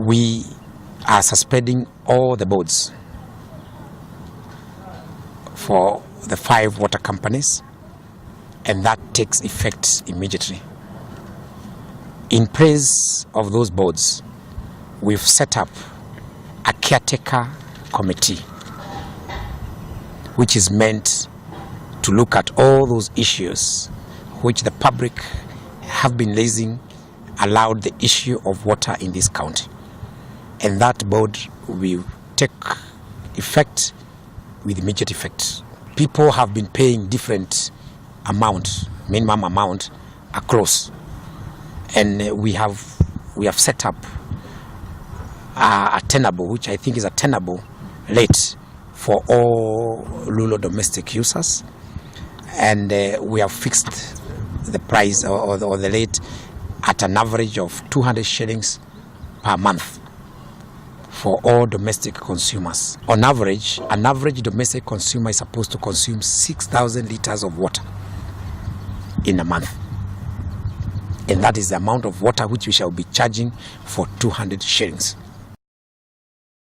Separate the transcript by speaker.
Speaker 1: we are suspending all the boards for the 5 water companies, and that takes effect immediately. In praise of those boards, we've set up a caretaker committee, which is meant to look at all those issues which the public have been raising around the issue of water in this county. And that board will take effect with immediate effect. People have been paying different amount, minimum amount across, and we have set up a tenable, which I think is a tenable rate for all rural domestic users, and we have fixed the price or the rate at an average of 200 shillings per month for all domestic consumers. On average, an average domestic consumer is supposed to consume 6,000 liters of water in a month, and that is the amount of water which we shall be charging for 200 shillings.